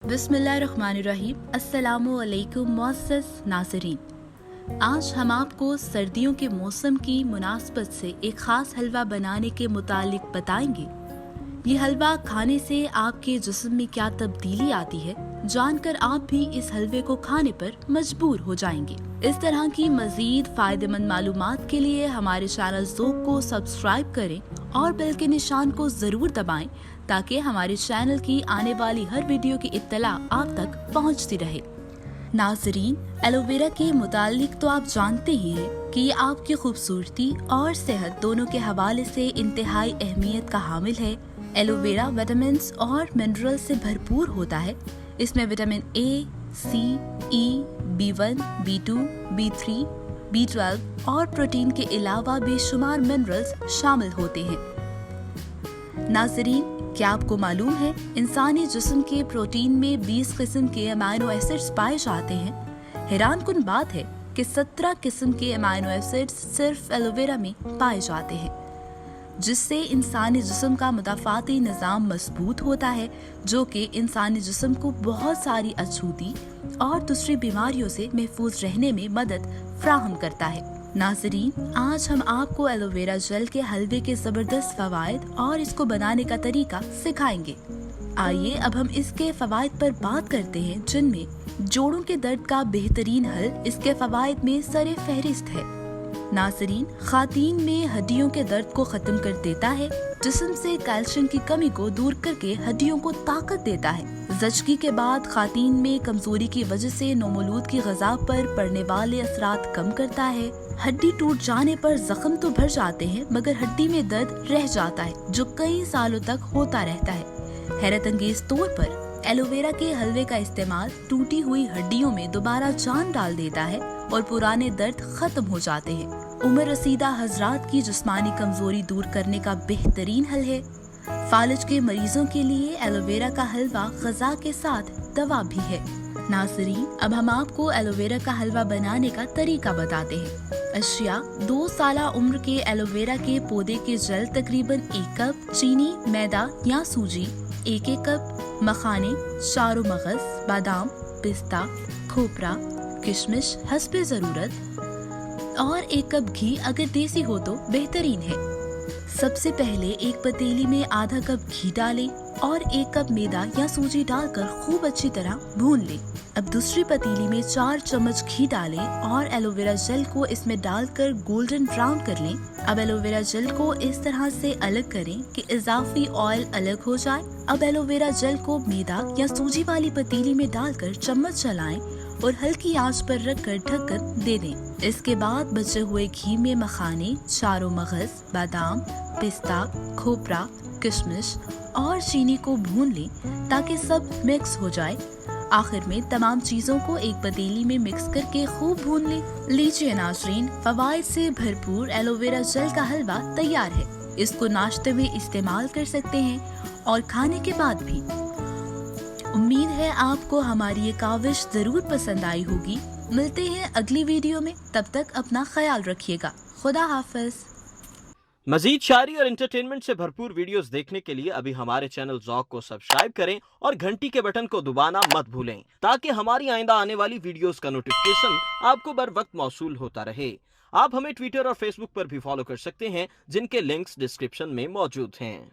बिस्मिल्लाहिर्रहमानिर्रहीम। अस्सलामुअलैकुम मुअज़्ज़ज़ नाज़रीन, आज हम आपको सर्दियों के मौसम की मुनासबत से एक ख़ास हलवा बनाने के मुतालिक बताएंगे। ये हलवा खाने से आपके जिस्म में क्या तब्दीली आती है, जानकर आप भी इस हलवे को खाने पर मजबूर हो जाएंगे। इस तरह की मजीद फायदेमंद मालूमात के लिए हमारे चैनल ज़ोक को सब्सक्राइब करें और बेल के निशान को जरूर दबाएं ताकि हमारे चैनल की आने वाली हर वीडियो की इत्तला आप तक पहुंचती रहे। नाजरीन, एलोवेरा के मुतालिक तो आप जानते ही हैं कि ये आपकी खूबसूरती और सेहत दोनों के हवाले से इंतहाई अहमियत का हामिल है। एलोवेरा विटामिन और मिनरल से भरपूर होता है। इसमें vitamin A, C, E, B1, B2, B3, B12 और प्रोटीन के अलावा बेशुमार मिनरल्स शामिल होते हैं। नाजरीन, क्या आपको मालूम है इंसानी जिस्म के प्रोटीन में 20 किस्म के अमाइनो एसिड्स पाए जाते हैं। हैरान कुन बात है कि 17 किस्म के अमाइनो एसिड्स सिर्फ एलोवेरा में पाए जाते हैं, जिससे इंसानी जिस्म का मुदाफ़ाती निज़ाम मजबूत होता है, जो कि इंसानी जिस्म को बहुत सारी अछूती और दूसरी बीमारियों से महफूज रहने में मदद फ्राहम करता है। नाज़रीन, आज हम आपको एलोवेरा जेल के हलवे के जबरदस्त फवायद और इसको बनाने का तरीका सिखाएंगे। आइए अब हम इसके फवायद पर बात करते हैं, जिनमें जोड़ों के दर्द का बेहतरीन हल इसके फवायद में सरे फहरिस्त है। नाज़रीन, खातीन में हड्डियों के दर्द को खत्म कर देता है, जिस्म से कैल्शियम की कमी को दूर करके हड्डियों को ताकत देता है। ज़चगी के बाद खातीन में कमजोरी की वजह से नौमौलूद की ग़िज़ा पर पड़ने वाले असरात कम करता है। हड्डी टूट जाने पर जख्म तो भर जाते हैं, मगर हड्डी में दर्द रह जाता है, जो कई सालों तक होता रहता है। हैरत अंगेज तौर पर एलोवेरा के हलवे का इस्तेमाल टूटी हुई हड्डियों में दोबारा जान डाल देता है और पुराने दर्द खत्म हो जाते हैं। उम्र रसीदा हजरात की जिस्मानी कमजोरी दूर करने का बेहतरीन हल है। फालिज के मरीजों के लिए एलोवेरा का हलवा ग़िज़ा के साथ दवा भी है। नाज़रीन, अब हम आपको एलोवेरा का हलवा बनाने का तरीका बताते हैं। अशिया: 2 साल उम्र के एलोवेरा के पौधे के जल तकरीबन 1 कप, चीनी, मैदा या सूजी 1 कप, मखाने, चारों मगज, बादाम, पिस्ता, खोपरा, किशमिश हस्बे ज़रूरत और 1 कप घी अगर देसी हो तो बेहतरीन है। सबसे पहले एक पतीली में आधा कप घी डालें और 1 कप मैदा या सूजी डालकर खूब अच्छी तरह भून लें। अब दूसरी पतीली में 4 चम्मच घी डालें और एलोवेरा जेल को इसमें डालकर गोल्डन ब्राउन कर लें। अब एलोवेरा जेल को इस तरह से अलग करें कि इजाफी ऑयल अलग हो जाए। अब एलोवेरा जेल को मैदा या सूजी वाली पतीली में डालकर चम्मच चलाएं और हल्की आंच पर रखकर ढककर दे दें। इसके बाद बचे हुए घी में मखाने, चारों मगज, बादाम, पिस्ता, खोपरा, किशमिश और चीनी को भून लें ताकि सब मिक्स हो जाए। आखिर में तमाम चीजों को एक पतीली में मिक्स करके खूब भून लें। लीजिए नाज़रीन, फवाइद से भरपूर एलोवेरा जेल का हलवा तैयार है। इसको नाश्ते में इस्तेमाल कर सकते हैं और खाने के बाद भी। उम्मीद है आपको हमारी ये काविश जरूर पसंद आई होगी। मिलते हैं अगली वीडियो में, तब तक अपना ख्याल रखिएगा। खुदा हाफिज। मजीद शायरी और एंटरटेनमेंट से भरपूर वीडियोस देखने के लिए अभी हमारे चैनल ज़ौक को सब्सक्राइब करें और घंटी के बटन को दबाना मत भूलें, ताकि हमारी आइंदा आने वाली वीडियोस का नोटिफिकेशन आपको बर वक्त मौसूल होता रहे। आप हमें ट्विटर और फेसबुक पर भी फॉलो कर सकते हैं, जिनके लिंक्स डिस्क्रिप्शन में मौजूद हैं।